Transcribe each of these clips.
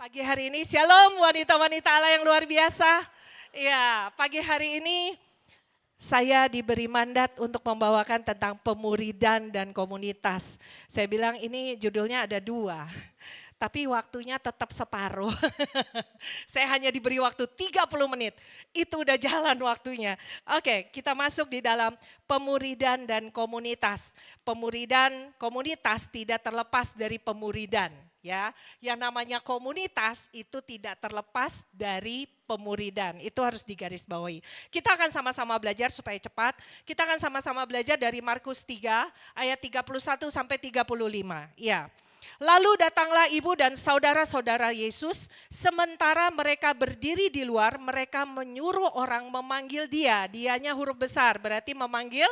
Pagi hari ini, shalom wanita-wanita Allah yang luar biasa. Ya, pagi hari ini saya diberi mandat untuk membawakan tentang pemuridan dan komunitas. Saya bilang ini judulnya ada dua, tapi waktunya tetap separuh. Saya hanya diberi waktu 30 menit, itu udah jalan waktunya. Oke, kita masuk di dalam pemuridan dan komunitas. Pemuridan komunitas tidak terlepas dari pemuridan. Ya, yang namanya komunitas itu tidak terlepas dari pemuridan. Itu harus digarisbawahi. Kita akan sama-sama belajar supaya cepat. Kita akan sama-sama belajar dari Markus 3 ayat 31 sampai 35. Ya. Lalu datanglah ibu dan saudara-saudara Yesus, sementara mereka berdiri di luar, mereka menyuruh orang memanggil dia. Dianya huruf besar, berarti memanggil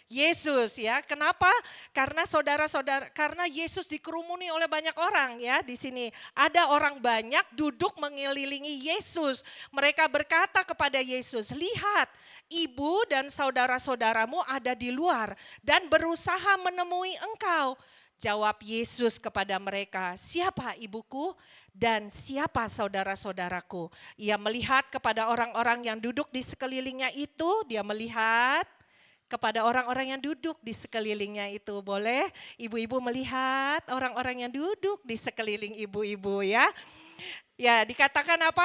Yesus, ya. Kenapa? Karena saudara-saudara, karena Yesus dikerumuni oleh banyak orang, ya. Di sini ada orang banyak duduk mengelilingi Yesus. Mereka berkata kepada Yesus, "Lihat, ibu dan saudara-saudaramu ada di luar dan berusaha menemui engkau." Jawab Yesus kepada mereka, "Siapa ibuku dan siapa saudara-saudaraku?" Ia melihat kepada orang-orang yang duduk di sekelilingnya itu, dia melihat kepada orang-orang yang duduk di sekelilingnya itu. Boleh ibu-ibu melihat orang-orang yang duduk di sekeliling ibu-ibu, ya. Ya, dikatakan apa?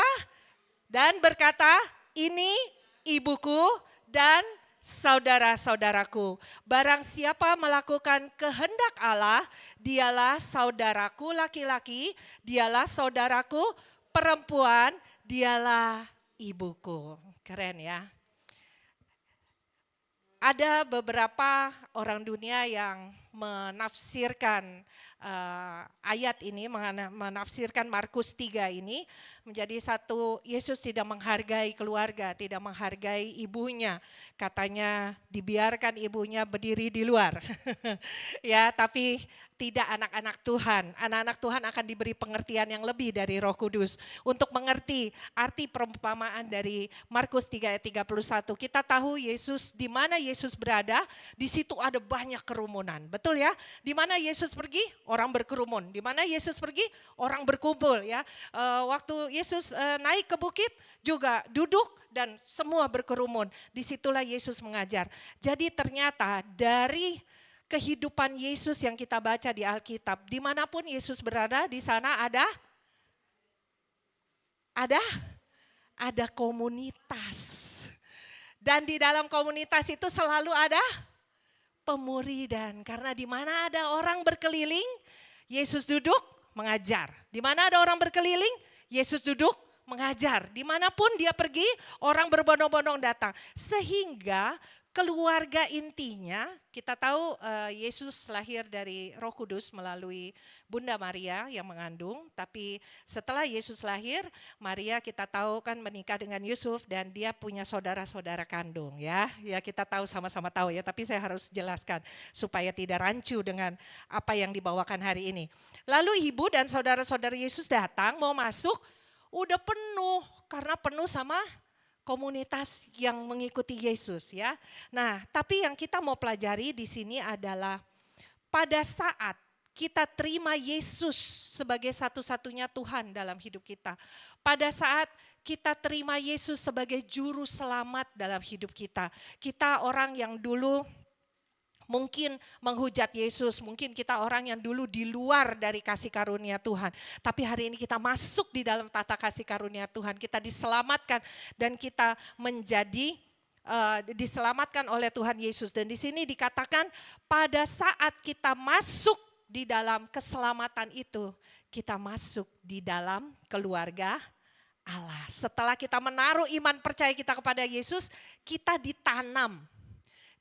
Dan berkata, "Ini ibuku dan saudara-saudaraku. Barang siapa melakukan kehendak Allah, dialah saudaraku laki-laki, dialah saudaraku perempuan, dialah ibuku." Keren, ya. Ada beberapa orang dunia yang menafsirkan ayat ini, menafsirkan Markus 3 ini menjadi satu, Yesus tidak menghargai keluarga, tidak menghargai ibunya. Katanya dibiarkan ibunya berdiri di luar. Ya, tapi tidak anak-anak Tuhan. Anak-anak Tuhan akan diberi pengertian yang lebih dari Roh Kudus untuk mengerti arti perumpamaan dari Markus 3 ayat 31. Kita tahu Yesus, di mana Yesus berada, di situ ada banyak kerumunan. Betul, ya? Di mana Yesus pergi, orang berkerumun. Di mana Yesus pergi, orang berkumpul, ya. Waktu Yesus naik ke bukit juga duduk dan semua berkerumun. Disitulah Yesus mengajar. Jadi ternyata dari kehidupan Yesus yang kita baca di Alkitab, dimanapun Yesus berada, di sana ada komunitas. Dan di dalam komunitas itu selalu ada pemuridan. Karena di mana ada orang berkeliling, Yesus duduk mengajar. Di mana ada orang berkeliling, Yesus duduk mengajar. Dimanapun dia pergi, orang berbondong-bondong datang. Sehingga keluarga intinya, kita tahu Yesus lahir dari Roh Kudus melalui Bunda Maria yang mengandung. Tapi setelah Yesus lahir, Maria kita tahu kan menikah dengan Yusuf dan dia punya saudara-saudara kandung, ya. Ya, kita tahu, sama-sama tahu, ya. Tapi saya harus jelaskan supaya tidak rancu dengan apa yang dibawakan hari ini. Lalu ibu dan saudara-saudara Yesus datang mau masuk, udah penuh karena penuh sama komunitas yang mengikuti Yesus, ya. Nah, tapi yang kita mau pelajari di sini adalah pada saat kita terima Yesus sebagai satu-satunya Tuhan dalam hidup kita. Pada saat kita terima Yesus sebagai juru selamat dalam hidup kita. Kita orang yang dulu mungkin menghujat Yesus, mungkin kita orang yang dulu di luar dari kasih karunia Tuhan. Tapi hari ini kita masuk di dalam tata kasih karunia Tuhan, kita diselamatkan dan kita menjadi diselamatkan oleh Tuhan Yesus. Dan di sini dikatakan pada saat kita masuk di dalam keselamatan itu, kita masuk di dalam keluarga Allah. Setelah kita menaruh iman percaya kita kepada Yesus, kita ditanam,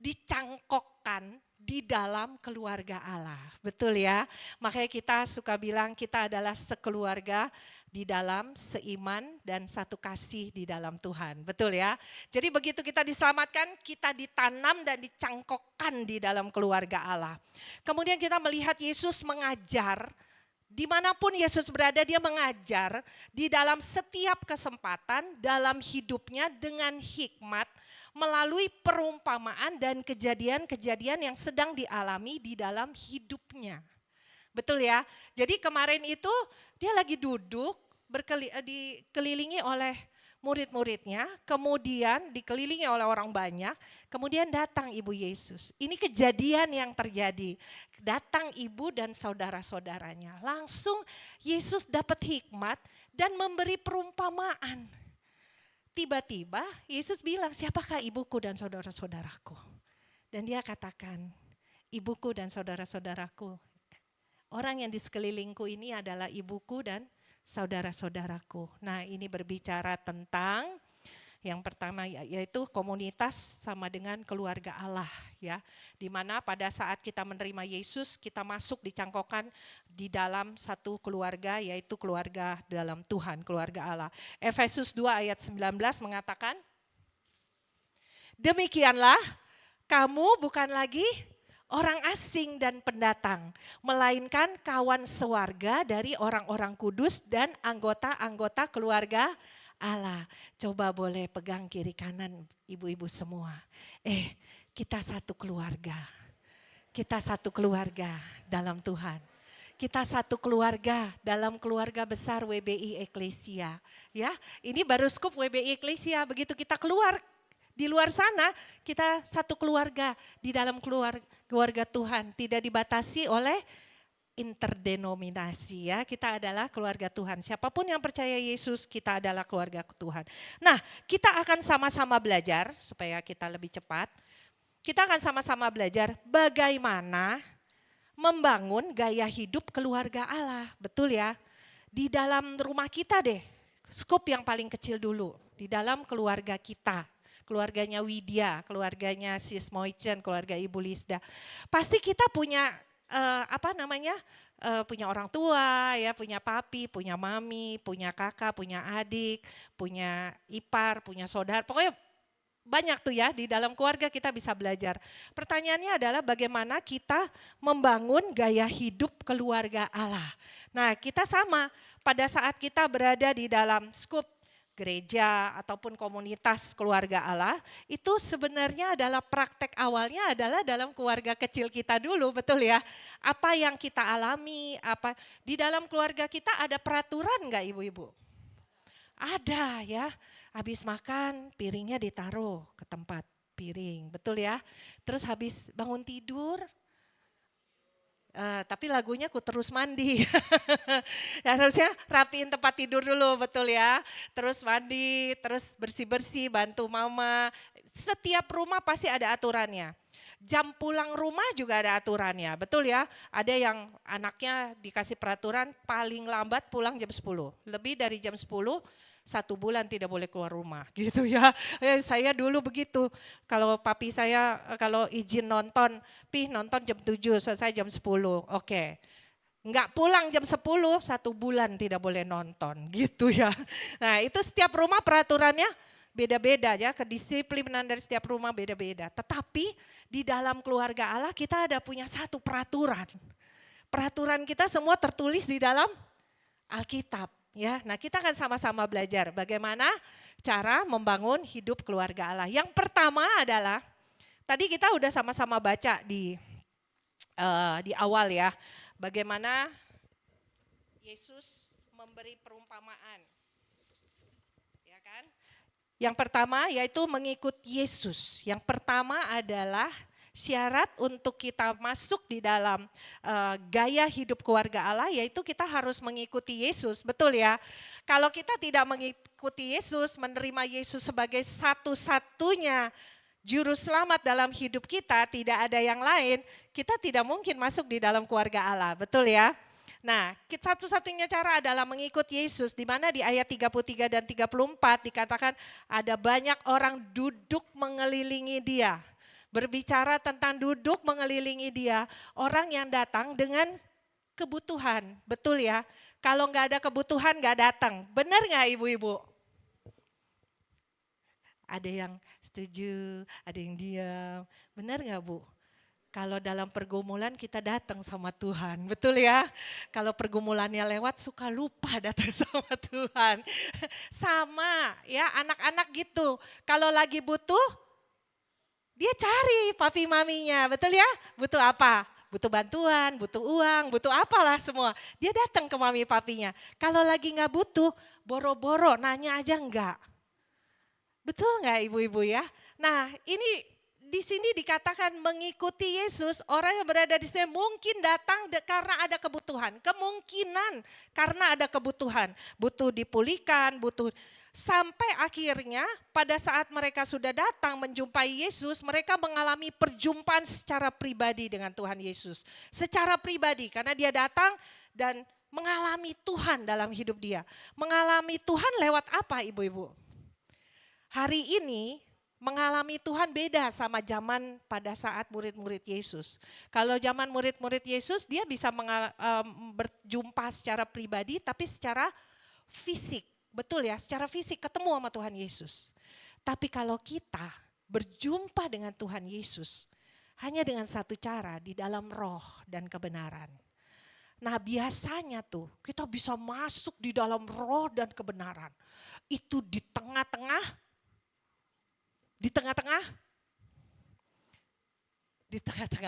dicangkokkan di dalam keluarga Allah. Betul, ya? Makanya kita suka bilang kita adalah sekeluarga di dalam seiman dan satu kasih di dalam Tuhan. Betul, ya? Jadi begitu kita diselamatkan, kita ditanam dan dicangkokkan di dalam keluarga Allah. Kemudian kita melihat Yesus mengajar. Dimanapun Yesus berada, dia mengajar di dalam setiap kesempatan dalam hidupnya dengan hikmat melalui perumpamaan dan kejadian-kejadian yang sedang dialami di dalam hidupnya. Betul, ya? Jadi kemarin itu dia lagi duduk dikelilingi oleh murid-muridnya, kemudian dikelilingi oleh orang banyak, kemudian datang Ibu Yesus. Ini kejadian yang terjadi. Datang ibu dan saudara-saudaranya. Langsung Yesus dapat hikmat dan memberi perumpamaan. Tiba-tiba Yesus bilang, siapakah ibuku dan saudara-saudaraku? Dan dia katakan, ibuku dan saudara-saudaraku. Orang yang di sekelilingku ini adalah ibuku dan saudara-saudaraku. Nah, ini berbicara tentang yang pertama yaitu komunitas sama dengan keluarga Allah ya. Di mana pada saat kita menerima Yesus, kita masuk dicangkokkan di dalam satu keluarga yaitu keluarga dalam Tuhan, keluarga Allah. Efesus 2 ayat 19 mengatakan, demikianlah kamu bukan lagi orang asing dan pendatang, melainkan kawan sewarga dari orang-orang kudus dan anggota-anggota keluarga Allah. Coba boleh pegang kiri kanan ibu-ibu semua. Kita satu keluarga. Kita satu keluarga dalam Tuhan. Kita satu keluarga dalam keluarga besar WBI Eklesia. Ya, ini baru skup WBI Eklesia. Begitu kita keluar di luar sana, kita satu keluarga di dalam keluarga Tuhan, tidak dibatasi oleh interdenominasi ya. Kita adalah keluarga Tuhan. Siapapun yang percaya Yesus, kita adalah keluarga Tuhan. Nah, kita akan sama-sama belajar supaya kita lebih cepat. Kita akan sama-sama belajar bagaimana membangun gaya hidup keluarga Allah. Betul ya? Di dalam rumah kita deh. Skup yang paling kecil dulu, di dalam keluarga kita. Keluarganya Widya, keluarganya Sis Moichen, keluarga Ibu Lisda. Pasti kita punya punya orang tua, ya, punya papi, punya mami, punya kakak, punya adik, punya ipar, punya saudara. Pokoknya banyak tuh ya, di dalam keluarga kita bisa belajar. Pertanyaannya adalah bagaimana kita membangun gaya hidup keluarga Allah. Nah, kita sama pada saat kita berada di dalam skup gereja ataupun komunitas keluarga Allah, itu sebenarnya adalah praktek awalnya adalah dalam keluarga kecil kita dulu, betul ya? Apa yang kita alami, di dalam keluarga kita ada peraturan enggak ibu-ibu? Ada ya, habis makan piringnya ditaruh ke tempat piring, betul ya? Terus habis bangun tidur, tapi lagunya ku terus mandi. Ya, harusnya rapiin tempat tidur dulu, betul ya. Terus mandi, terus bersih-bersih, bantu mama. Setiap rumah pasti ada aturannya. Jam pulang rumah juga ada aturannya, betul ya. Ada yang anaknya dikasih peraturan paling lambat pulang jam 10. Lebih dari jam 10, 1 bulan tidak boleh keluar rumah gitu ya. Saya dulu begitu, kalau papi saya kalau izin nonton, nonton jam 7, selesai jam 10, oke. Enggak pulang jam 10, 1 bulan tidak boleh nonton gitu ya. Nah itu setiap rumah peraturannya beda-beda ya, kedisiplinan dari setiap rumah beda-beda. Tetapi di dalam keluarga Allah kita ada punya satu peraturan. Peraturan kita semua tertulis di dalam Alkitab. Ya, nah kita akan sama-sama belajar bagaimana cara membangun hidup keluarga Allah. Yang pertama adalah, tadi kita udah sama-sama baca di awal ya, bagaimana Yesus memberi perumpamaan. Ya kan? Yang pertama yaitu mengikut Yesus. Yang pertama adalah syarat untuk kita masuk di dalam gaya hidup keluarga Allah yaitu kita harus mengikuti Yesus, betul ya. Kalau kita tidak mengikuti Yesus, menerima Yesus sebagai satu-satunya juru selamat dalam hidup kita, tidak ada yang lain, kita tidak mungkin masuk di dalam keluarga Allah, betul ya. Nah, satu-satunya cara adalah mengikut Yesus, di mana di ayat 33 dan 34 dikatakan ada banyak orang duduk mengelilingi dia. Berbicara tentang duduk mengelilingi dia, orang yang datang dengan kebutuhan, betul ya. Kalau nggak ada kebutuhan nggak datang, benar nggak ibu-ibu? Ada yang setuju, ada yang diam, benar nggak Bu? Kalau dalam pergumulan kita datang sama Tuhan, betul ya. Kalau pergumulannya lewat suka lupa datang sama Tuhan. Sama ya anak-anak gitu, kalau lagi butuh, dia cari papi maminya, betul ya? Butuh apa? butuh bantuan, butuh uang, butuh apalah semua. Dia datang ke mami papinya. Kalau lagi nggak butuh, boro-boro nanya aja enggak. Betul nggak ibu-ibu ya? Nah ini di sini dikatakan mengikuti Yesus, orang yang berada di sini mungkin datang karena ada kebutuhan. Kemungkinan karena ada kebutuhan. Butuh dipulihkan, butuh. Sampai akhirnya pada saat mereka sudah datang menjumpai Yesus, mereka mengalami perjumpaan secara pribadi dengan Tuhan Yesus. Secara pribadi karena dia datang dan mengalami Tuhan dalam hidup dia. Mengalami Tuhan lewat apa ibu-ibu? Hari ini mengalami Tuhan beda sama zaman pada saat murid-murid Yesus. Kalau zaman murid-murid Yesus dia bisa berjumpa secara pribadi tapi secara fisik. Betul ya, secara fisik ketemu sama Tuhan Yesus. Tapi kalau kita berjumpa dengan Tuhan Yesus hanya dengan satu cara, di dalam roh dan kebenaran. Nah biasanya tuh kita bisa masuk di dalam roh dan kebenaran. Itu di tengah-tengah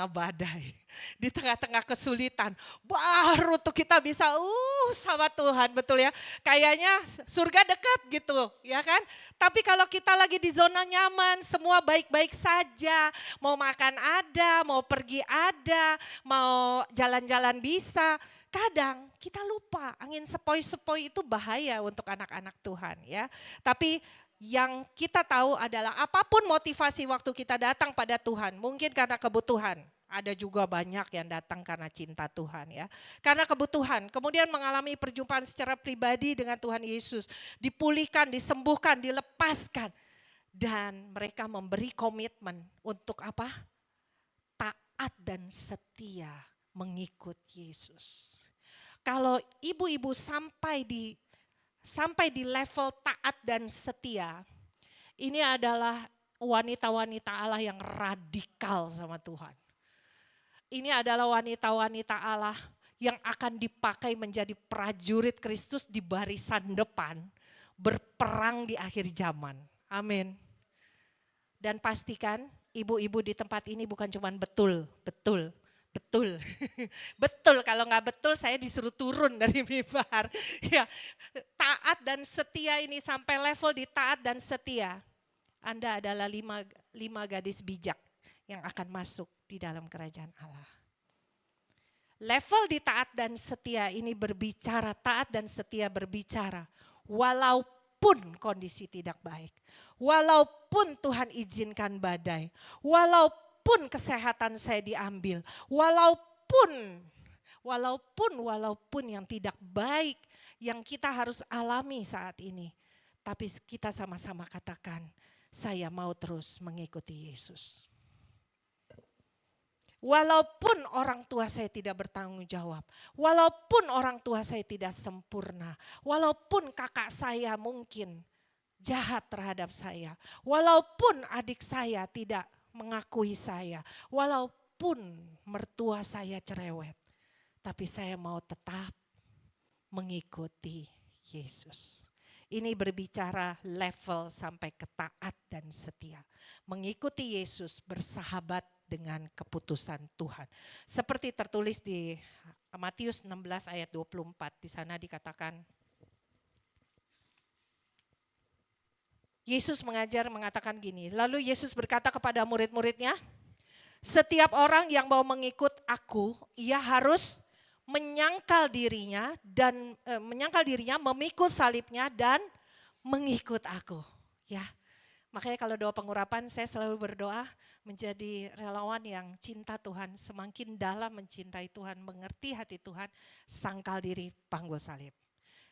badai, di tengah-tengah kesulitan, baru tuh kita bisa sama Tuhan, betul ya. Kayaknya surga dekat gitu, ya kan. Tapi kalau kita lagi di zona nyaman, semua baik-baik saja, mau makan ada, mau pergi ada, mau jalan-jalan bisa, kadang kita lupa angin sepoi-sepoi itu bahaya untuk anak-anak Tuhan ya. Tapi yang kita tahu adalah apapun motivasi waktu kita datang pada Tuhan, mungkin karena kebutuhan. Ada juga banyak yang datang karena cinta Tuhan ya. Karena kebutuhan, kemudian mengalami perjumpaan secara pribadi dengan Tuhan Yesus. Dipulihkan, disembuhkan, dilepaskan. Dan mereka memberi komitmen untuk apa? Taat dan setia mengikut Yesus. Kalau ibu-ibu sampai di level taat dan setia, ini adalah wanita-wanita Allah yang radikal sama Tuhan. Ini adalah wanita-wanita Allah yang akan dipakai menjadi prajurit Kristus di barisan depan, berperang di akhir zaman. Amin. Dan pastikan ibu-ibu di tempat ini bukan cuma betul. Betul, kalau nggak betul saya disuruh turun dari mimbar. Ya, taat dan setia ini sampai level di taat dan setia. Anda adalah lima gadis bijak yang akan masuk di dalam kerajaan Allah. Level di taat dan setia ini berbicara, taat dan setia berbicara walaupun kondisi tidak baik. Walaupun Tuhan izinkan badai, walaupun kesehatan saya diambil, walaupun yang tidak baik yang kita harus alami saat ini. Tapi kita sama-sama katakan, saya mau terus mengikuti Yesus. Walaupun orang tua saya tidak bertanggung jawab, walaupun orang tua saya tidak sempurna, walaupun kakak saya mungkin jahat terhadap saya, walaupun adik saya tidak mengakui saya, walaupun mertua saya cerewet, tapi saya mau tetap mengikuti Yesus. Ini berbicara level sampai ke taat dan setia. Mengikuti Yesus, bersahabat dengan keputusan Tuhan. Seperti tertulis di Matius 16 ayat 24, di sana dikatakan, Yesus mengatakan gini, lalu Yesus berkata kepada murid-muridnya, setiap orang yang mau mengikut aku, ia harus menyangkal dirinya, memikul salibnya dan mengikut aku. Ya, makanya kalau doa pengurapan saya selalu berdoa menjadi relawan yang cinta Tuhan, semakin dalam mencintai Tuhan, mengerti hati Tuhan, sangkal diri, panggul salib.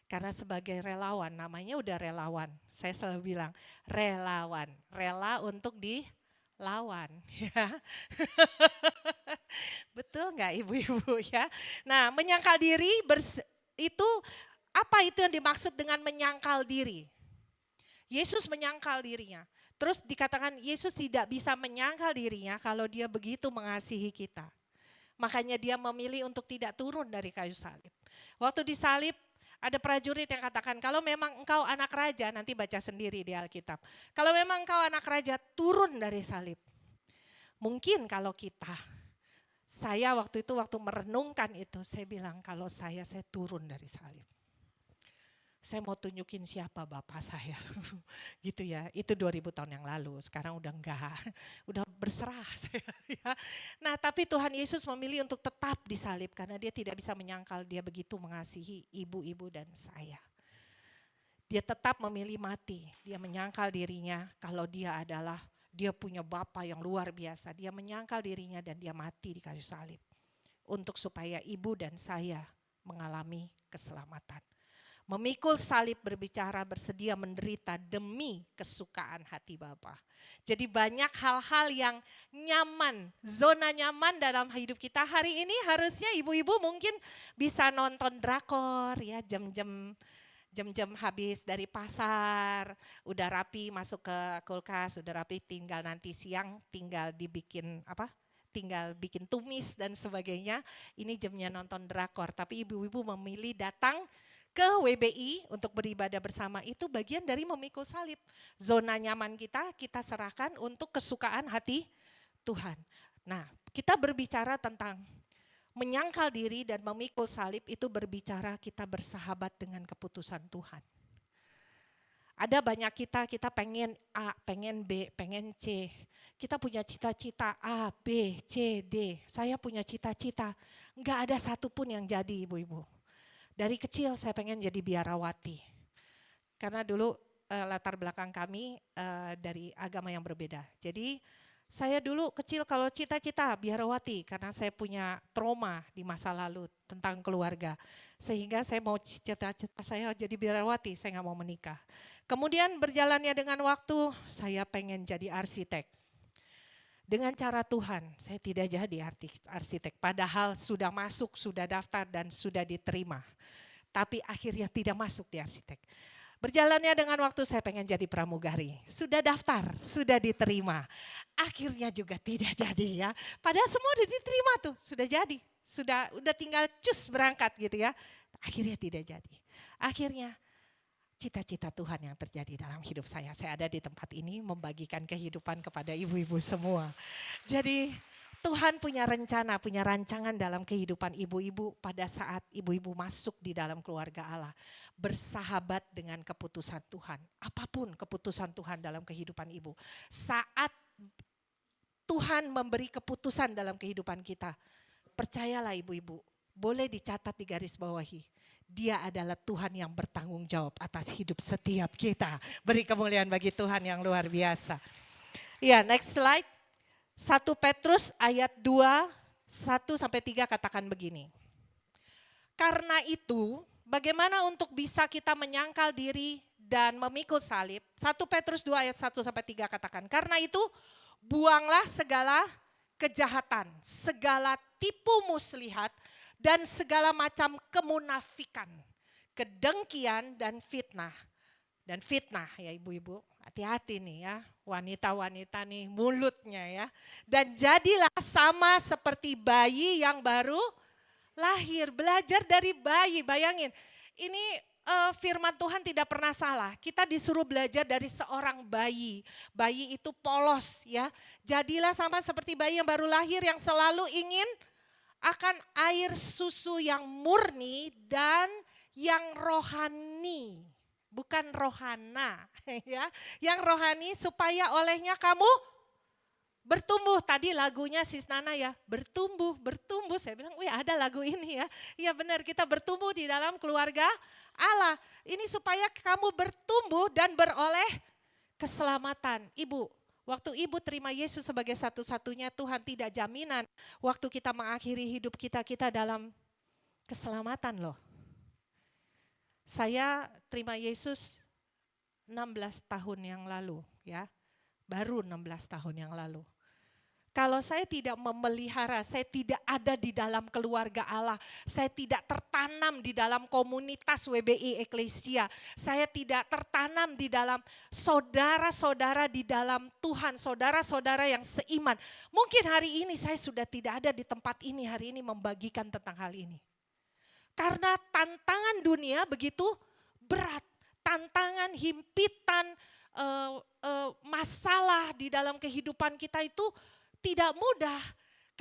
Karena sebagai relawan, namanya udah relawan. Saya selalu bilang relawan, rela untuk dilawan. Ya. Betul nggak ibu-ibu ya? Nah menyangkal diri itu apa itu yang dimaksud dengan menyangkal diri? Yesus menyangkal dirinya. Terus dikatakan Yesus tidak bisa menyangkal dirinya kalau dia begitu mengasihi kita. Makanya dia memilih untuk tidak turun dari kayu salib. Waktu disalib, ada prajurit yang katakan, kalau memang engkau anak raja, nanti baca sendiri di Alkitab. Kalau memang engkau anak raja, turun dari salib. Mungkin kalau kita Saya waktu itu waktu merenungkan itu, saya bilang kalau saya turun dari salib. Saya mau tunjukin siapa bapak saya. Gitu ya, itu 2000 tahun yang lalu, sekarang udah enggak. Udah berserah saya. Ya. Nah tapi Tuhan Yesus memilih untuk tetap disalib karena dia tidak bisa menyangkal dia begitu mengasihi ibu-ibu dan saya. Dia tetap memilih mati, dia menyangkal dirinya kalau dia punya Bapa yang luar biasa. Dia menyangkal dirinya dan dia mati di kayu salib. Untuk supaya ibu dan saya mengalami keselamatan. Memikul salib berbicara bersedia menderita demi kesukaan hati Bapa. Jadi banyak hal-hal yang nyaman, zona nyaman dalam hidup kita. Hari ini harusnya ibu-ibu mungkin bisa nonton drakor ya, jam-jam habis dari pasar, udah rapi masuk ke kulkas, udah rapi tinggal nanti siang tinggal dibikin tinggal bikin tumis dan sebagainya. Ini jamnya nonton drakor, tapi ibu-ibu memilih datang ke WBI untuk beribadah bersama, itu bagian dari memikul salib. Zona nyaman kita serahkan untuk kesukaan hati Tuhan. Nah, kita berbicara tentang menyangkal diri dan memikul salib, itu berbicara kita bersahabat dengan keputusan Tuhan. Ada banyak kita pengen A, pengen B, pengen C. Kita punya cita-cita A, B, C, D. Saya punya cita-cita, enggak ada satupun yang jadi ibu-ibu. Dari kecil saya pengen jadi biarawati. Karena dulu latar belakang kami dari agama yang berbeda. Jadi saya dulu kecil kalau cita-cita biarawati karena saya punya trauma di masa lalu tentang keluarga. Sehingga saya mau cita-cita saya jadi biarawati, saya nggak mau menikah. Kemudian berjalannya dengan waktu saya pengen jadi arsitek. Dengan cara Tuhan, saya tidak jadi arsitek. Padahal sudah masuk, sudah daftar dan sudah diterima. Tapi akhirnya tidak masuk di arsitek. Berjalannya dengan waktu saya pengen jadi pramugari. Sudah daftar, sudah diterima. Akhirnya juga tidak jadi ya. Padahal semua sudah diterima tuh, sudah jadi. Udah tinggal cus berangkat gitu ya. Akhirnya tidak jadi. Akhirnya cita-cita Tuhan yang terjadi dalam hidup saya. Saya ada di tempat ini membagikan kehidupan kepada ibu-ibu semua. Jadi Tuhan punya rencana, punya rancangan dalam kehidupan ibu-ibu pada saat ibu-ibu masuk di dalam keluarga Allah. Bersahabat dengan keputusan Tuhan. Apapun keputusan Tuhan dalam kehidupan ibu. Saat Tuhan memberi keputusan dalam kehidupan kita, percayalah ibu-ibu, boleh dicatat di garis bawahi. Dia adalah Tuhan yang bertanggung jawab atas hidup setiap kita. Beri kemuliaan bagi Tuhan yang luar biasa. Ya, next slide. 1 Petrus ayat 2, 1-3 katakan begini. Karena itu, bagaimana untuk bisa kita menyangkal diri dan memikul salib? 1 Petrus 2 ayat 1-3 katakan. Karena itu, buanglah segala kejahatan, segala tipu muslihat, dan segala macam kemunafikan, kedengkian dan fitnah. Dan fitnah ya ibu-ibu, hati-hati nih ya, wanita-wanita nih mulutnya ya. Dan jadilah sama seperti bayi yang baru lahir, belajar dari bayi, bayangin. Ini firman Tuhan tidak pernah salah, kita disuruh belajar dari seorang bayi. Bayi itu polos ya, jadilah sama seperti bayi yang baru lahir yang selalu ingin akan air susu yang murni dan yang rohani, bukan rohana ya, yang rohani supaya olehnya kamu bertumbuh. Tadi lagunya Sis Nana ya, bertumbuh. Saya bilang, wih ada lagu ini ya. Iya benar, kita bertumbuh di dalam keluarga Allah. Ini supaya kamu bertumbuh dan beroleh keselamatan. Ibu, waktu ibu terima Yesus sebagai satu-satunya Tuhan, tidak jaminan waktu kita mengakhiri hidup kita dalam keselamatan loh. Saya terima Yesus 16 tahun yang lalu ya, baru 16 tahun yang lalu. Kalau saya tidak memelihara, saya tidak ada di dalam keluarga Allah, saya tidak tertanam di dalam komunitas WBI Eklesia, saya tidak tertanam di dalam saudara-saudara di dalam Tuhan, saudara-saudara yang seiman. Mungkin hari ini saya sudah tidak ada di tempat ini hari ini membagikan tentang hal ini. Karena tantangan dunia begitu berat, tantangan, himpitan, masalah di dalam kehidupan kita itu tidak mudah.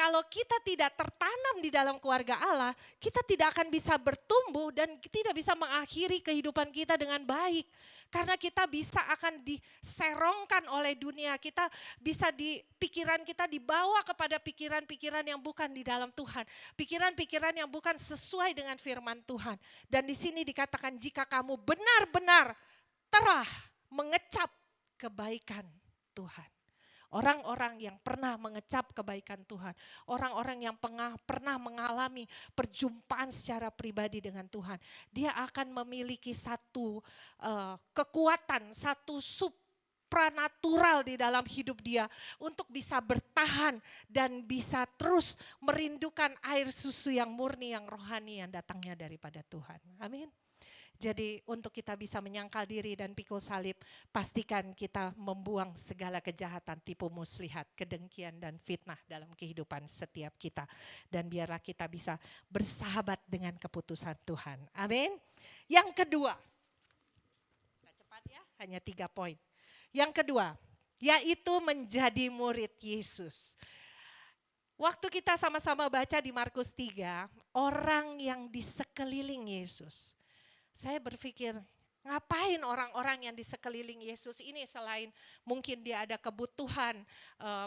Kalau kita tidak tertanam di dalam keluarga Allah, kita tidak akan bisa bertumbuh dan tidak bisa mengakhiri kehidupan kita dengan baik. Karena kita bisa akan diserongkan oleh dunia, kita bisa pikiran kita dibawa kepada pikiran-pikiran yang bukan di dalam Tuhan. Pikiran-pikiran yang bukan sesuai dengan firman Tuhan. Dan di sini dikatakan jika kamu benar-benar telah mengecap kebaikan Tuhan. Orang-orang yang pernah mengecap kebaikan Tuhan, orang-orang yang pernah mengalami perjumpaan secara pribadi dengan Tuhan, dia akan memiliki satu kekuatan, satu supranatural di dalam hidup dia untuk bisa bertahan dan bisa terus merindukan air susu yang murni, yang rohani yang datangnya daripada Tuhan. Amin. Jadi untuk kita bisa menyangkal diri dan pikul salib, pastikan kita membuang segala kejahatan, tipu muslihat, kedengkian dan fitnah dalam kehidupan setiap kita. Dan biarlah kita bisa bersahabat dengan keputusan Tuhan. Amin. Yang kedua, cepat ya, hanya 3 poin. Yang kedua, yaitu menjadi murid Yesus. Waktu kita sama-sama baca di Markus 3, orang yang di sekeliling Yesus. Saya berpikir, ngapain orang-orang yang di sekeliling Yesus ini selain mungkin dia ada kebutuhan,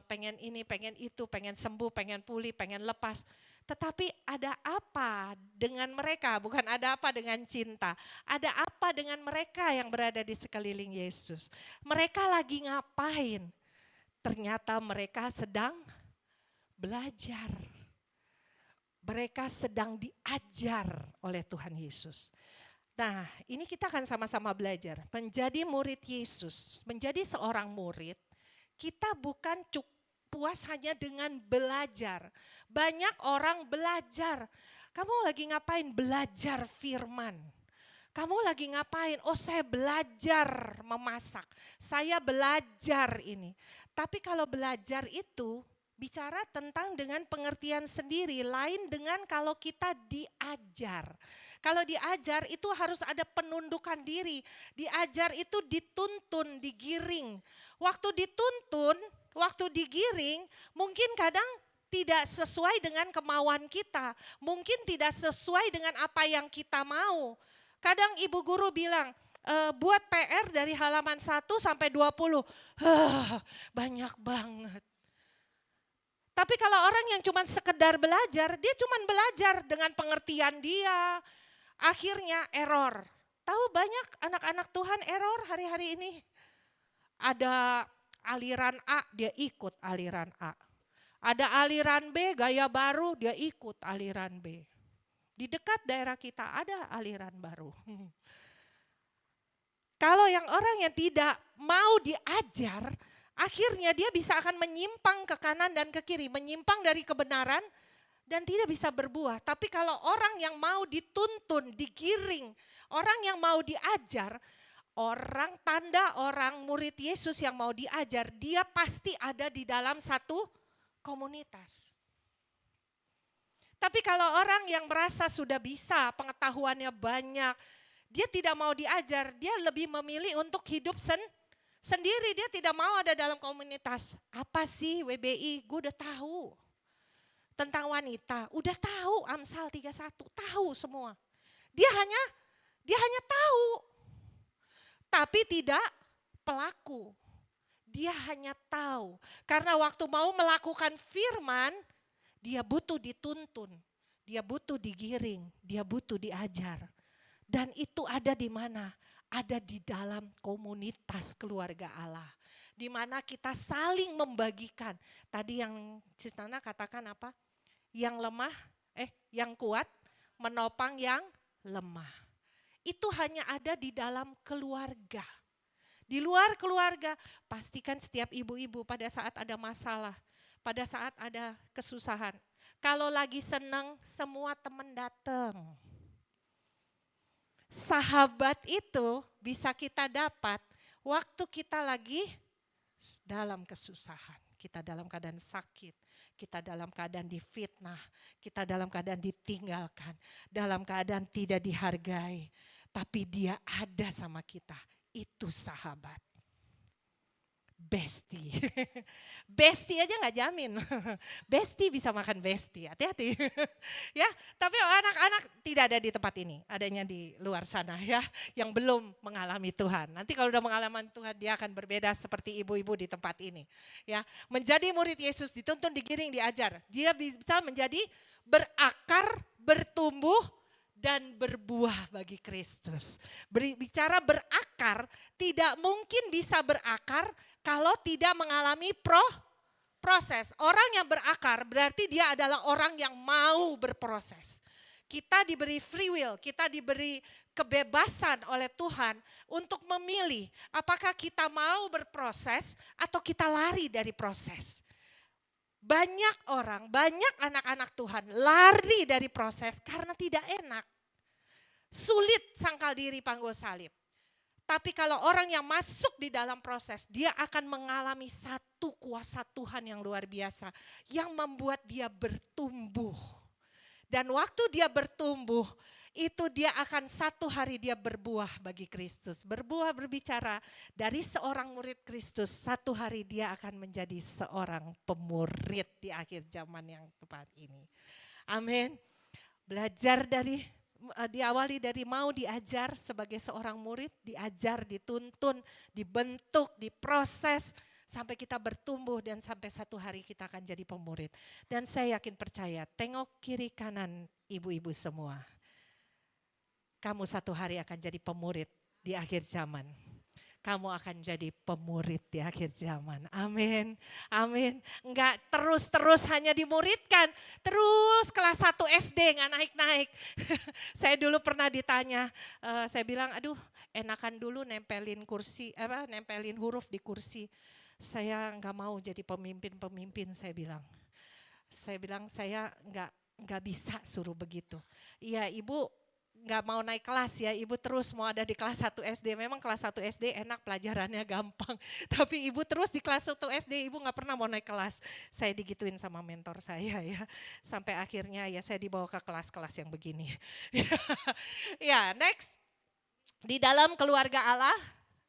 pengen ini, pengen itu, pengen sembuh, pengen pulih, pengen lepas. Tetapi ada apa dengan mereka? Bukan ada apa dengan cinta. Ada apa dengan mereka yang berada di sekeliling Yesus? Mereka lagi ngapain? Ternyata mereka sedang belajar. Mereka sedang diajar oleh Tuhan Yesus. Nah, ini kita akan sama-sama belajar. Menjadi murid Yesus, menjadi seorang murid, kita bukan puas hanya dengan belajar. Banyak orang belajar. Kamu lagi ngapain? Belajar firman. Kamu lagi ngapain? Oh, saya belajar memasak. Saya belajar ini. Tapi kalau belajar itu bicara tentang dengan pengertian sendiri, lain dengan kalau kita diajar. Kalau diajar itu harus ada penundukan diri. Diajar itu dituntun, digiring. Waktu dituntun, waktu digiring, mungkin kadang tidak sesuai dengan kemauan kita. Mungkin tidak sesuai dengan apa yang kita mau. Kadang ibu guru bilang, buat PR dari halaman 1 sampai 20. Banyak banget. Tapi kalau orang yang cuma sekedar belajar, dia cuma belajar dengan pengertian dia. Akhirnya error. Tahu banyak anak-anak Tuhan error hari-hari ini. Ada aliran A, dia ikut aliran A. Ada aliran B, gaya baru, dia ikut aliran B. Di dekat daerah kita ada aliran baru. Kalau yang orang yang tidak mau diajar, akhirnya dia bisa akan menyimpang ke kanan dan ke kiri, menyimpang dari kebenaran dan tidak bisa berbuah. Tapi kalau orang yang mau dituntun, digiring, orang yang mau diajar, tanda orang murid Yesus yang mau diajar, dia pasti ada di dalam satu komunitas. Tapi kalau orang yang merasa sudah bisa, pengetahuannya banyak, dia tidak mau diajar, dia lebih memilih untuk hidup sendiri, dia tidak mau ada dalam komunitas. Apa sih WBI? Gue udah tahu tentang wanita, udah tahu Amsal 31, tahu semua. Dia hanya tahu, tapi tidak pelaku. Dia hanya tahu, karena waktu mau melakukan firman, dia butuh dituntun, dia butuh digiring, dia butuh diajar. Dan itu ada di mana? Ada di dalam komunitas keluarga Allah. Di mana kita saling membagikan. Tadi yang Cisnana katakan apa? Yang kuat menopang yang lemah. Itu hanya ada di dalam keluarga. Di luar keluarga, pastikan setiap ibu-ibu pada saat ada masalah, pada saat ada kesusahan. Kalau lagi senang, semua teman datang. Sahabat itu bisa kita dapat waktu kita lagi dalam kesusahan. Kita dalam keadaan sakit, kita dalam keadaan difitnah, kita dalam keadaan ditinggalkan, dalam keadaan tidak dihargai. Tapi dia ada sama kita, itu sahabat. Besti. Besti aja nggak jamin. Besti bisa makan besti, hati-hati. Ya, tapi anak-anak tidak ada di tempat ini, adanya di luar sana ya, yang belum mengalami Tuhan. Nanti kalau udah mengalami Tuhan, dia akan berbeda seperti ibu-ibu di tempat ini. Ya, menjadi murid Yesus dituntun, digiring, diajar. Dia bisa menjadi berakar, bertumbuh, dan berbuah bagi Kristus. Bicara berakar, tidak mungkin bisa berakar kalau tidak mengalami proses. Orang yang berakar berarti dia adalah orang yang mau berproses. Kita diberi free will, kita diberi kebebasan oleh Tuhan untuk memilih apakah kita mau berproses atau kita lari dari proses. Banyak orang, banyak anak-anak Tuhan lari dari proses karena tidak enak. Sulit sangkal diri panggul salib. Tapi kalau orang yang masuk di dalam proses, dia akan mengalami satu kuasa Tuhan yang luar biasa. Yang membuat dia bertumbuh. Dan waktu dia bertumbuh, itu dia akan satu hari dia berbuah bagi Kristus. Berbuah berbicara dari seorang murid Kristus, satu hari dia akan menjadi seorang pemurid di akhir zaman yang tepat ini. Amin. Belajar diawali dari mau diajar sebagai seorang murid, diajar, dituntun, dibentuk, diproses, sampai kita bertumbuh dan sampai satu hari kita akan jadi pemurid. Dan saya yakin percaya, tengok kiri kanan ibu-ibu semua. Kamu satu hari akan jadi pemurid di akhir zaman. Kamu akan jadi pemurid di akhir zaman. Amin. Amin. Enggak terus-terus hanya dimuridkan. Terus kelas 1 SD enggak naik-naik. Saya dulu pernah ditanya, saya bilang aduh enakan dulu nempelin nempelin huruf di kursi. Saya enggak mau jadi pemimpin, saya bilang. Saya enggak bisa suruh begitu. Iya ibu, nggak mau naik kelas ya, ibu terus mau ada di kelas 1 SD. Memang kelas 1 SD enak, pelajarannya gampang. Tapi ibu terus di kelas 1 SD, ibu nggak pernah mau naik kelas. Saya digituin sama mentor saya ya. Sampai akhirnya ya saya dibawa ke kelas-kelas yang begini. Ya, next. Di dalam keluarga Allah,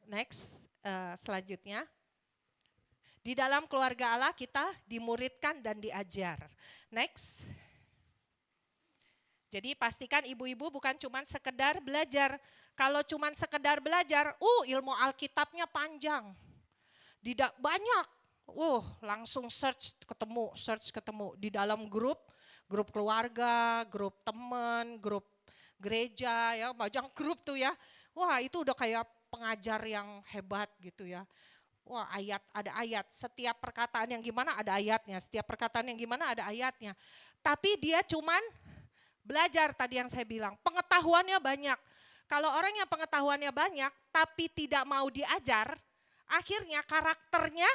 next selanjutnya. Di dalam keluarga Allah kita dimuridkan dan diajar. Next. Jadi pastikan ibu-ibu bukan cuma sekedar belajar. Kalau cuma sekedar belajar, ilmu Alkitabnya panjang. Tidak banyak. Langsung search ketemu. Di dalam grup keluarga, grup teman, grup gereja, ya banyak grup tuh ya. Wah itu udah kayak pengajar yang hebat gitu ya. Wah ada ayat, setiap perkataan yang gimana ada ayatnya, setiap perkataan yang gimana ada ayatnya. Tapi dia cuman belajar tadi yang saya bilang, pengetahuannya banyak. Kalau orang yang pengetahuannya banyak tapi tidak mau diajar, akhirnya karakternya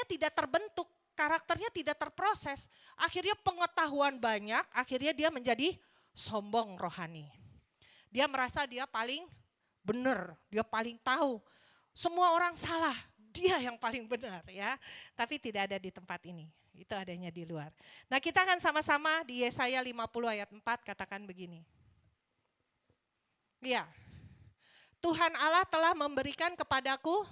tidak terbentuk, karakternya tidak terproses. Akhirnya pengetahuan banyak, akhirnya dia menjadi sombong rohani. Dia merasa dia paling benar, dia paling tahu. Semua orang salah, dia yang paling benar ya. Tapi tidak ada di tempat ini. Itu adanya di luar. Nah kita akan sama-sama di Yesaya 50 ayat 4 katakan begini. Ya, Tuhan Allah telah memberikan kepadaku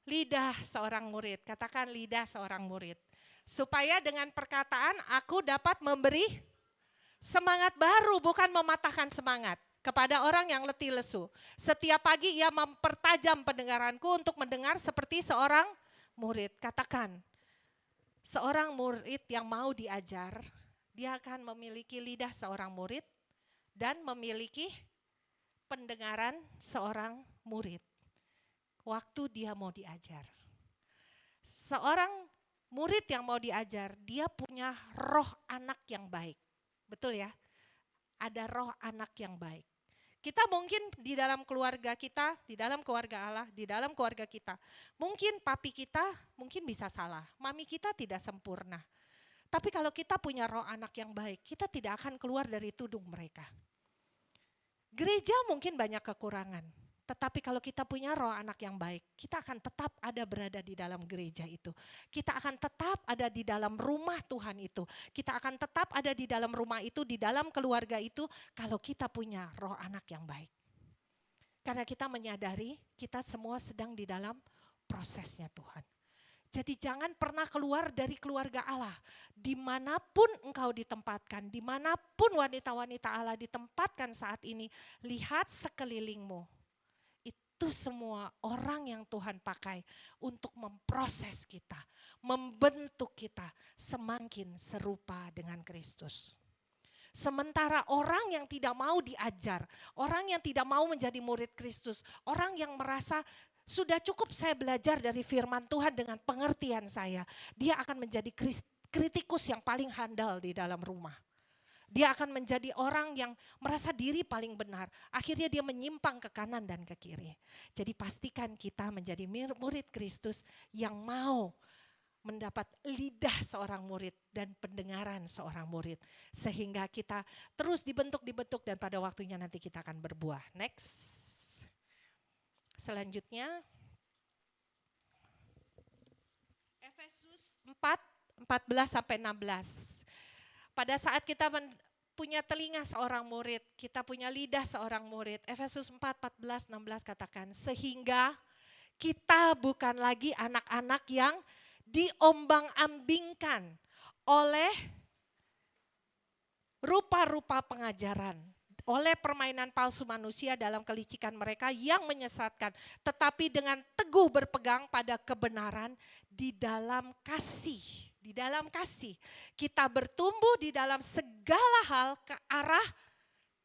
lidah seorang murid. Katakan lidah seorang murid. Supaya dengan perkataan aku dapat memberi semangat baru, bukan mematahkan semangat kepada orang yang letih lesu. Setiap pagi ia mempertajam pendengaranku untuk mendengar seperti seorang murid. Katakan. Seorang murid yang mau diajar, dia akan memiliki lidah seorang murid dan memiliki pendengaran seorang murid. Waktu dia mau diajar. Seorang murid yang mau diajar, dia punya roh anak yang baik. Betul ya? Ada roh anak yang baik. Kita mungkin di dalam keluarga kita, di dalam keluarga Allah, di dalam keluarga kita. Mungkin papi kita mungkin bisa salah, mami kita tidak sempurna. Tapi kalau kita punya roh anak yang baik, kita tidak akan keluar dari tudung mereka. Gereja mungkin banyak kekurangan, tetapi kalau kita punya roh anak yang baik, kita akan tetap ada berada di dalam gereja itu. Kita akan tetap ada di dalam rumah Tuhan itu. Kita akan tetap ada di dalam rumah itu, di dalam keluarga itu, kalau kita punya roh anak yang baik. Karena kita menyadari kita semua sedang di dalam prosesnya Tuhan. Jadi jangan pernah keluar dari keluarga Allah. Dimanapun engkau ditempatkan, dimanapun wanita-wanita Allah ditempatkan saat ini, lihat sekelilingmu. Itu semua orang yang Tuhan pakai untuk memproses kita, membentuk kita semakin serupa dengan Kristus. Sementara orang yang tidak mau diajar, orang yang tidak mau menjadi murid Kristus, orang yang merasa sudah cukup saya belajar dari firman Tuhan dengan pengertian saya, dia akan menjadi kritikus yang paling handal di dalam rumah. Dia akan menjadi orang yang merasa diri paling benar. Akhirnya dia menyimpang ke kanan dan ke kiri. Jadi pastikan kita menjadi murid Kristus yang mau mendapat lidah seorang murid dan pendengaran seorang murid. Sehingga kita terus dibentuk dan pada waktunya nanti kita akan berbuah. Next. Selanjutnya, Efesus 4:14-16. Pada saat kita punya telinga seorang murid, kita punya lidah seorang murid. Efesus 4:14-16 katakan, sehingga kita bukan lagi anak-anak yang diombang-ambingkan oleh rupa-rupa pengajaran, oleh permainan palsu manusia dalam kelicikan mereka yang menyesatkan. Tetapi dengan teguh berpegang pada kebenaran di dalam kasih. Di dalam kasih. Kita bertumbuh di dalam segala hal ke arah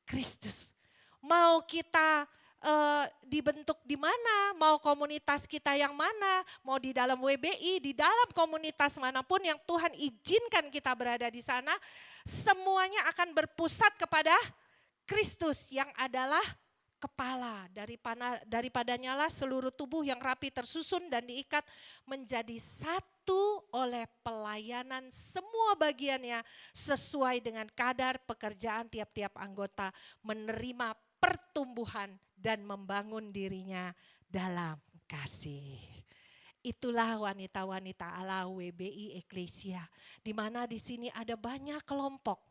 Kristus. Mau kita dibentuk di mana, mau komunitas kita yang mana, mau di dalam WBI, di dalam komunitas manapun yang Tuhan izinkan kita berada di sana, semuanya akan berpusat kepada Kristus yang adalah kepala. Daripadanya lah seluruh tubuh yang rapi tersusun dan diikat menjadi satu oleh pelayanan semua bagiannya sesuai dengan kadar pekerjaan tiap-tiap anggota, menerima pertumbuhan dan membangun dirinya dalam kasih. Itulah wanita-wanita Allah WBI Eklesia, di mana di sini ada banyak kelompok.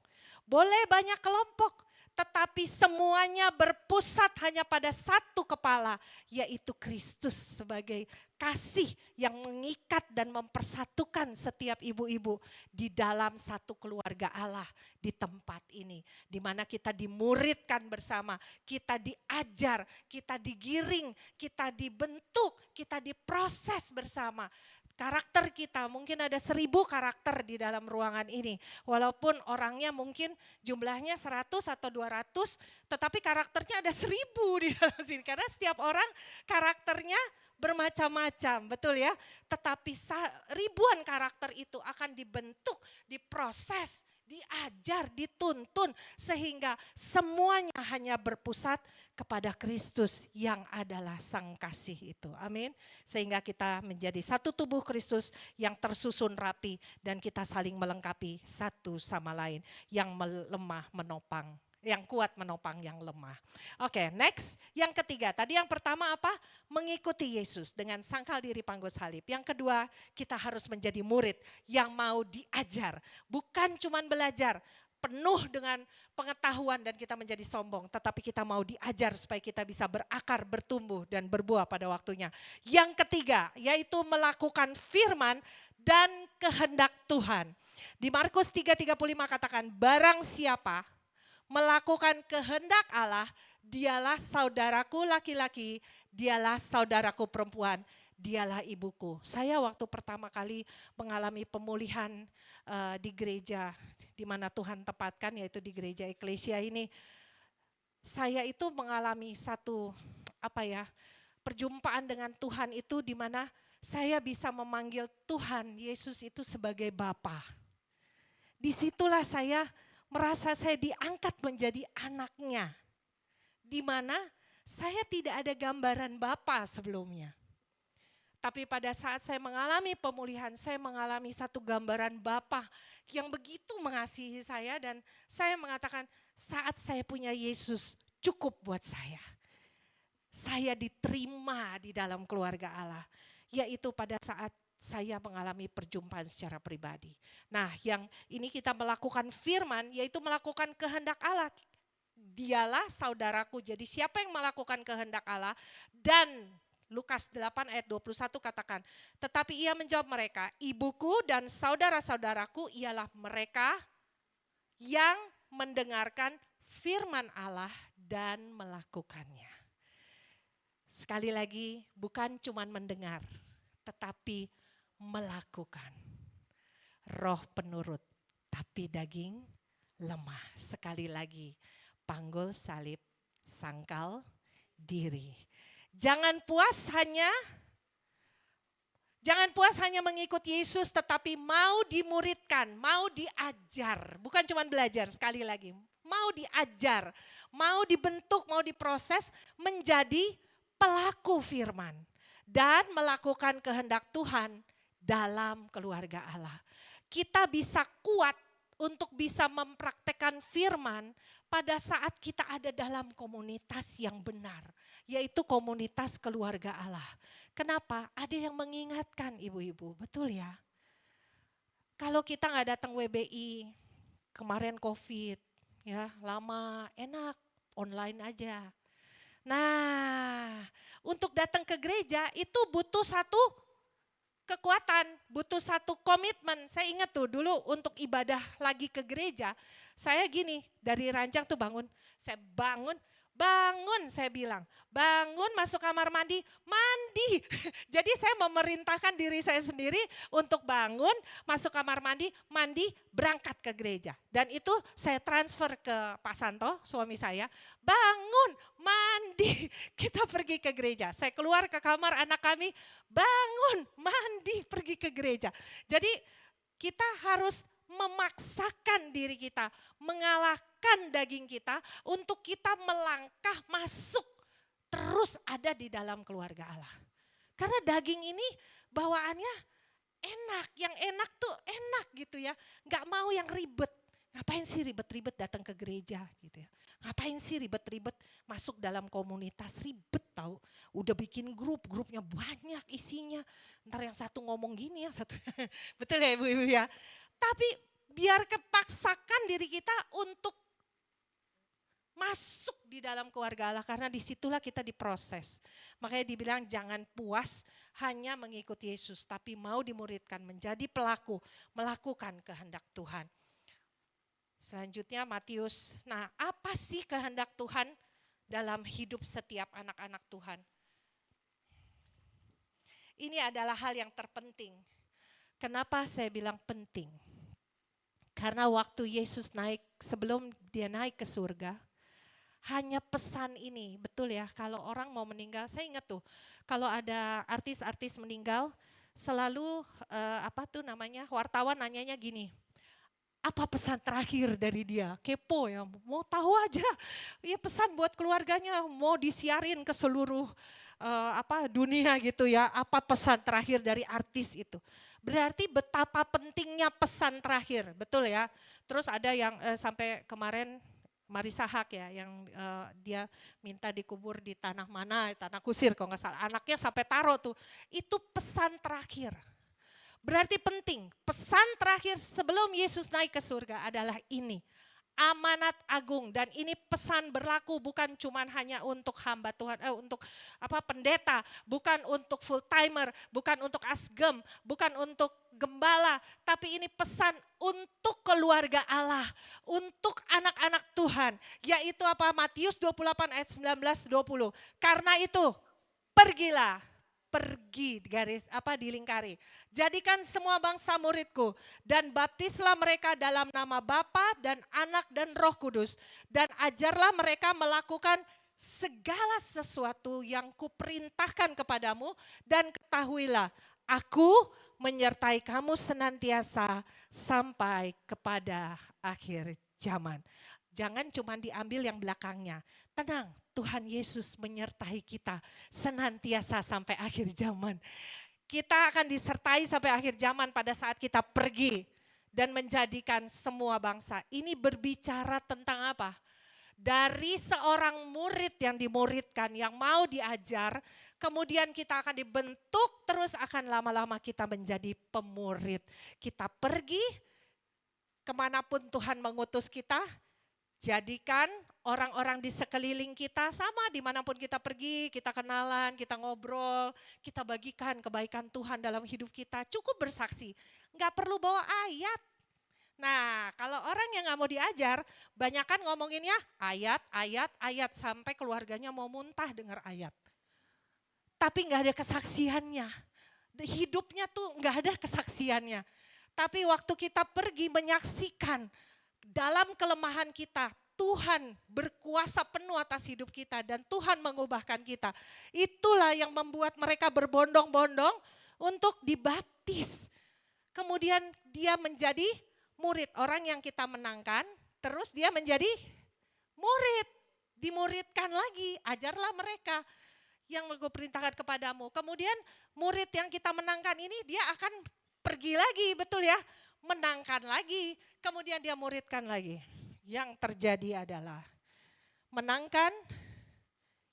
Boleh banyak kelompok, tetapi semuanya berpusat hanya pada satu kepala, yaitu Kristus sebagai kasih yang mengikat dan mempersatukan setiap ibu-ibu di dalam satu keluarga Allah di tempat ini. Di mana kita dimuridkan bersama, kita diajar, kita digiring, kita dibentuk, kita diproses bersama. Karakter kita, mungkin ada 1000 karakter di dalam ruangan ini. Walaupun orangnya mungkin jumlahnya 100 atau 200, tetapi karakternya ada 1000 di dalam sini. Karena setiap orang karakternya bermacam-macam, betul ya? Tetapi ribuan karakter itu akan dibentuk, diproses, diajar, dituntun, sehingga semuanya hanya berpusat kepada Kristus yang adalah Sang Kasih itu. Amin. Sehingga kita menjadi satu tubuh Kristus yang tersusun rapi dan kita saling melengkapi satu sama lain, yang lemah menopang, yang kuat menopang yang lemah. Oke, next. Yang ketiga, tadi yang pertama apa? Mengikuti Yesus dengan sangkal diri panggul salib. Yang kedua, kita harus menjadi murid yang mau diajar. Bukan cuma belajar, penuh dengan pengetahuan dan kita menjadi sombong. Tetapi kita mau diajar supaya kita bisa berakar, bertumbuh dan berbuah pada waktunya. Yang ketiga, yaitu melakukan firman dan kehendak Tuhan. Di Markus 3:35 katakan, barang siapa melakukan kehendak Allah, dialah saudaraku laki-laki, dialah saudaraku perempuan, dialah ibuku. Saya waktu pertama kali mengalami pemulihan di gereja di mana Tuhan tempatkan, yaitu di gereja Eklesia ini, saya itu mengalami satu perjumpaan dengan Tuhan itu di mana saya bisa memanggil Tuhan Yesus itu sebagai Bapa. Disitulah saya merasa saya diangkat menjadi anaknya, di mana saya tidak ada gambaran Bapa sebelumnya. Tapi pada saat saya mengalami pemulihan, saya mengalami satu gambaran Bapa yang begitu mengasihi saya, dan saya mengatakan saat saya punya Yesus cukup buat saya. Saya diterima di dalam keluarga Allah, yaitu pada saat saya mengalami perjumpaan secara pribadi. Nah, yang ini kita melakukan firman, yaitu melakukan kehendak Allah. Dialah saudaraku. Jadi siapa yang melakukan kehendak Allah dan Lukas 8 ayat 21 katakan, tetapi ia menjawab mereka, ibuku dan saudara-saudaraku ialah mereka yang mendengarkan firman Allah dan melakukannya. Sekali lagi, bukan cuma mendengar, tetapi melakukan. Roh penurut, tapi daging lemah. Sekali lagi, panggul salib, sangkal diri. Jangan puas hanya mengikuti Yesus, tetapi mau dimuridkan, mau diajar. Bukan cuma belajar, sekali lagi. Mau diajar, mau dibentuk, mau diproses menjadi pelaku firman. Dan melakukan kehendak Tuhan dalam keluarga Allah. Kita bisa kuat untuk bisa mempraktekkan firman pada saat kita ada dalam komunitas yang benar, yaitu komunitas keluarga Allah. Kenapa? Ada yang mengingatkan ibu-ibu, betul ya? Kalau kita nggak datang WBI, kemarin COVID, ya lama, enak, online aja. Nah, untuk datang ke gereja itu butuh satu kekuatan, butuh satu komitmen. Saya ingat tuh dulu untuk ibadah lagi ke gereja, saya gini, dari ranjang tuh bangun, saya bilang, bangun masuk kamar mandi. Jadi saya memerintahkan diri saya sendiri untuk bangun, masuk kamar mandi, berangkat ke gereja. Dan itu saya transfer ke Pak Santo, suami saya, bangun, mandi, kita pergi ke gereja. Saya keluar ke kamar anak kami, bangun, mandi, pergi ke gereja. Jadi kita harus memaksakan diri kita, mengalahkan daging kita untuk kita melangkah masuk terus ada di dalam keluarga Allah. Karena daging ini bawaannya enak, yang enak tuh enak gitu ya. Gak mau yang ribet. Ngapain sih ribet-ribet datang ke gereja gitu ya. Ngapain sih ribet-ribet masuk dalam komunitas, ribet tahu. Udah bikin grupnya banyak isinya. Ntar yang satu ngomong gini, yang satu betul ya ibu-ibu ya. Tapi biar kepaksakan diri kita untuk masuk di dalam keluarga Allah, karena disitulah kita diproses. Makanya dibilang jangan puas hanya mengikuti Yesus, tapi mau dimuridkan menjadi pelaku, melakukan kehendak Tuhan. Selanjutnya Matius, nah apa sih kehendak Tuhan dalam hidup setiap anak-anak Tuhan? Ini adalah hal yang terpenting. Kenapa saya bilang penting? Karena waktu Yesus naik, sebelum dia naik ke surga, hanya pesan ini, betul ya, kalau orang mau meninggal, saya ingat tuh, kalau ada artis-artis meninggal, selalu wartawan nanyanya gini, apa pesan terakhir dari dia? Kepo ya, mau tahu aja, ya pesan buat keluarganya, mau disiarin ke seluruh dunia gitu ya, apa pesan terakhir dari artis itu. Berarti betapa pentingnya pesan terakhir, betul ya. Terus ada yang sampai kemarin Marissa Haque ya, yang dia minta dikubur di tanah mana, tanah kusir kalau nggak salah. Anaknya sampai taruh tuh, itu pesan terakhir. Berarti penting, pesan terakhir sebelum Yesus naik ke surga adalah ini. Amanat agung, dan ini pesan berlaku bukan cuma hanya untuk hamba Tuhan, untuk pendeta, bukan untuk full timer, bukan untuk asgem, bukan untuk gembala, tapi ini pesan untuk keluarga Allah, untuk anak-anak Tuhan, yaitu Matius 28 ayat 19-20. Karena itu pergilah. Dilingkari. Jadikan semua bangsa muridku dan baptislah mereka dalam nama Bapa dan Anak dan Roh Kudus, dan ajarlah mereka melakukan segala sesuatu yang kuperintahkan kepadamu, dan ketahuilah aku menyertai kamu senantiasa sampai kepada akhir zaman. Jangan cuma diambil yang belakangnya. Tenang, Tuhan Yesus menyertai kita senantiasa sampai akhir zaman. Kita akan disertai sampai akhir zaman pada saat kita pergi dan menjadikan semua bangsa. Ini berbicara tentang apa? Dari seorang murid yang dimuridkan, yang mau diajar, kemudian kita akan dibentuk, terus akan lama-lama kita menjadi pemurid. Kita pergi kemanapun Tuhan mengutus kita, jadikan orang-orang di sekeliling kita sama dimanapun kita pergi, kita kenalan, kita ngobrol, kita bagikan kebaikan Tuhan dalam hidup kita. Cukup bersaksi, nggak perlu bawa ayat. Nah, kalau orang yang nggak mau diajar, banyak kan ngomonginnya ayat, ayat, ayat sampai keluarganya mau muntah dengar ayat. Tapi nggak ada kesaksiannya. Hidupnya tuh nggak ada kesaksiannya. Tapi waktu kita pergi menyaksikan dalam kelemahan kita, Tuhan berkuasa penuh atas hidup kita dan Tuhan mengubahkan kita. Itulah yang membuat mereka berbondong-bondong untuk dibaptis. Kemudian dia menjadi murid, orang yang kita menangkan, terus dia menjadi murid, dimuridkan lagi, ajarlah mereka yang gue perintahkan kepadamu. Kemudian murid yang kita menangkan ini dia akan pergi lagi, betul ya, menangkan lagi, kemudian dia muridkan lagi. Yang terjadi adalah menangkan,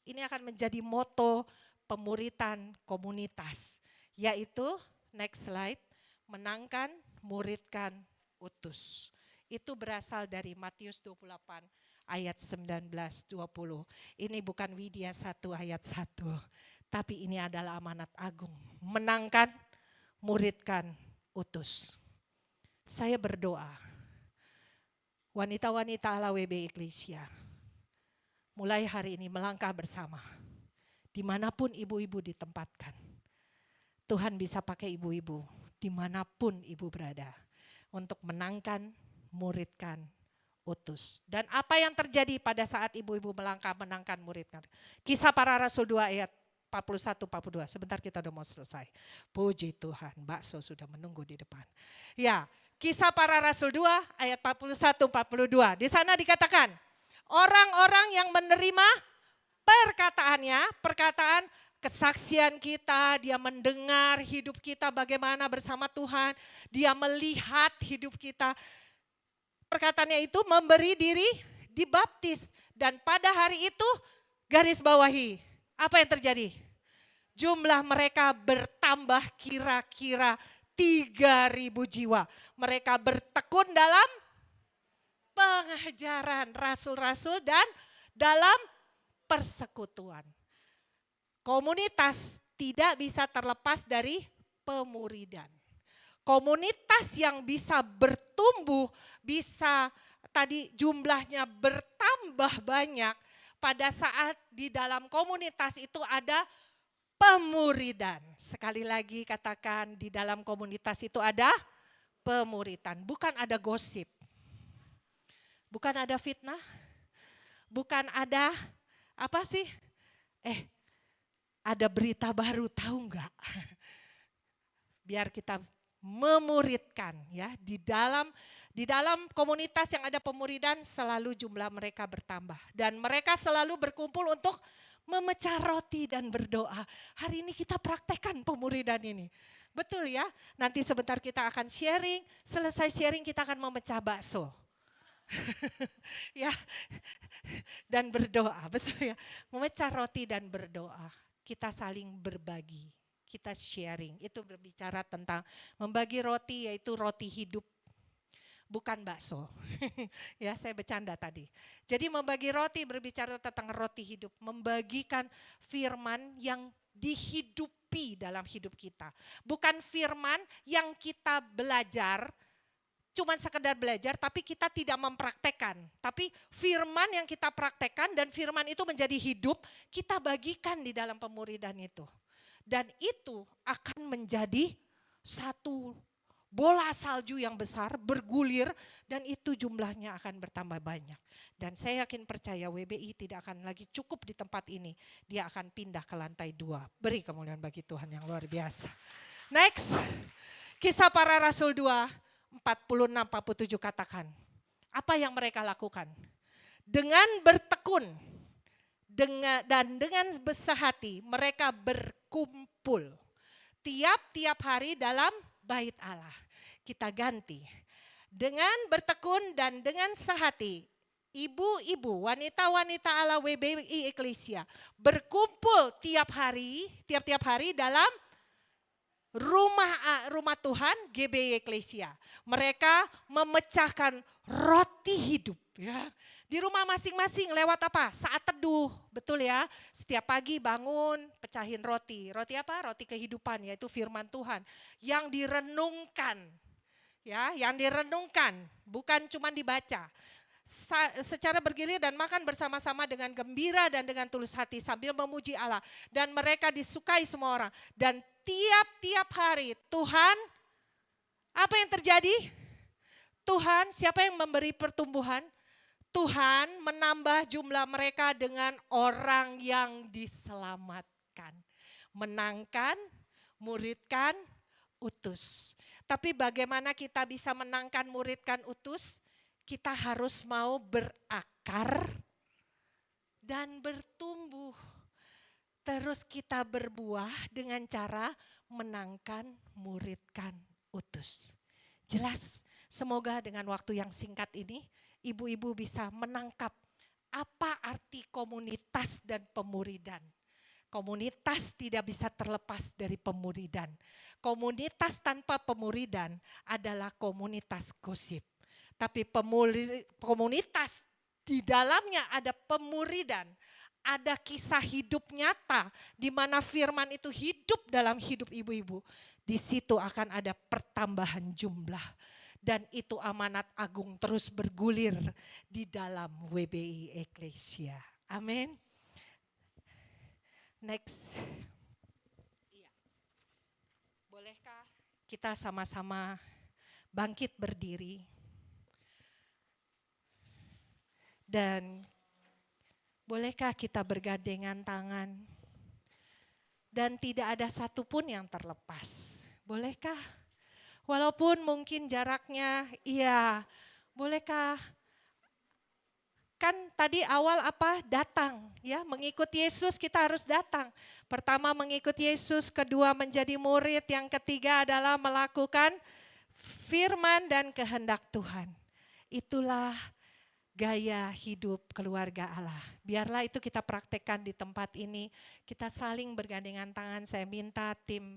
ini akan menjadi moto pemuridan komunitas, yaitu next slide, menangkan, muridkan, utus. Itu berasal dari Matius 28 ayat 19-20. Ini bukan Widya 1 ayat 1, tapi ini adalah amanat agung. Menangkan, muridkan, utus. Saya berdoa, wanita-wanita ala WB Eklesia, mulai hari ini melangkah bersama. Dimanapun ibu-ibu ditempatkan, Tuhan bisa pakai ibu-ibu dimanapun ibu berada. Untuk menangkan, muridkan, utus. Dan apa yang terjadi pada saat ibu-ibu melangkah, menangkan, muridkan. Kisah Para Rasul 2 ayat 41-42. Sebentar kita udah mau selesai. Puji Tuhan, bakso sudah menunggu di depan. Ya, Kisah Para Rasul 2 ayat 41-42. Di sana dikatakan, orang-orang yang menerima perkataan kesaksian kita, dia mendengar hidup kita bagaimana bersama Tuhan, dia melihat hidup kita. Perkataannya itu memberi diri dibaptis. Dan pada hari itu garis bawahi, apa yang terjadi? Jumlah mereka bertambah kira-kira 3.000 jiwa. Mereka bertekun dalam pengajaran rasul-rasul dan dalam persekutuan. Komunitas tidak bisa terlepas dari pemuridan. Komunitas yang bisa bertumbuh, bisa tadi jumlahnya bertambah banyak pada saat di dalam komunitas itu ada pemuridan. Sekali lagi katakan, di dalam komunitas itu ada pemuridan, bukan ada gosip. Bukan ada fitnah, bukan ada apa sih? Ada berita baru, tahu enggak? Biar kita memuridkan ya, di dalam komunitas yang ada pemuridan selalu jumlah mereka bertambah dan mereka selalu berkumpul untuk memecah roti dan berdoa. Hari ini kita praktekkan pemuridan ini. Betul ya? Nanti sebentar kita akan sharing, selesai sharing kita akan memecah bakso. Ya. Dan berdoa, betul ya? Memecah roti dan berdoa. Kita saling berbagi, kita sharing. Itu berbicara tentang membagi roti, yaitu roti hidup, bukan bakso. Ya, saya bercanda tadi. Jadi membagi roti berbicara tentang roti hidup, membagikan firman yang dihidupi dalam hidup kita. Bukan firman yang kita belajar, cuman sekedar belajar tapi kita tidak mempraktekkan. Tapi firman yang kita praktekkan dan firman itu menjadi hidup, kita bagikan di dalam pemuridan itu. Dan itu akan menjadi satu bola salju yang besar, bergulir, dan itu jumlahnya akan bertambah banyak. Dan saya yakin percaya WBI tidak akan lagi cukup di tempat ini. Dia akan pindah ke lantai 2. Beri kemuliaan bagi Tuhan yang luar biasa. Next, Kisah Para Rasul 2. 46-47 katakan, apa yang mereka lakukan? Dengan bertekun dan dengan besar-hati mereka berkumpul tiap-tiap hari dalam bait Allah. Kita ganti, dengan bertekun dan dengan sehati, ibu-ibu, wanita-wanita ala WBI Eklesia berkumpul tiap hari dalam rumah Tuhan GBI Eklesia. Mereka memecahkan roti hidup ya. Di rumah masing-masing lewat apa? Saat teduh, betul ya. Setiap pagi bangun, pecahin roti. Roti apa? Roti kehidupan, yaitu firman Tuhan. Yang direnungkan, ya, yang direnungkan, bukan cuma dibaca. Secara bergilir dan makan bersama-sama dengan gembira dan dengan tulus hati sambil memuji Allah. Dan mereka disukai semua orang. Dan tiap-tiap hari Tuhan, apa yang terjadi? Tuhan, siapa yang memberi pertumbuhan? Tuhan menambah jumlah mereka dengan orang yang diselamatkan. Menangkan, muridkan, utus. Tapi bagaimana kita bisa menangkan, muridkan, utus? Kita harus mau berakar dan bertumbuh. Terus kita berbuah dengan cara menangkan, muridkan, utus. Jelas, semoga dengan waktu yang singkat ini, ibu-ibu bisa menangkap apa arti komunitas dan pemuridan. Komunitas tidak bisa terlepas dari pemuridan. Komunitas tanpa pemuridan adalah komunitas gosip. Tapi komunitas di dalamnya ada pemuridan. Ada kisah hidup nyata di mana firman itu hidup dalam hidup ibu-ibu. Di situ akan ada pertambahan jumlah. Dan itu amanat agung terus bergulir di dalam WBI Eklesia. Amin. Next. Iya. Bolehkah kita sama-sama bangkit berdiri? Dan bolehkah kita bergandengan tangan? Dan tidak ada satupun yang terlepas. Bolehkah? Walaupun mungkin jaraknya, iya, bolehkah? Kan tadi awal apa? Datang, ya, mengikuti Yesus kita harus datang. Pertama mengikuti Yesus, kedua menjadi murid, yang ketiga adalah melakukan firman dan kehendak Tuhan. Itulah gaya hidup keluarga Allah. Biarlah itu kita praktekkan di tempat ini. Kita saling bergandengan tangan. Saya minta tim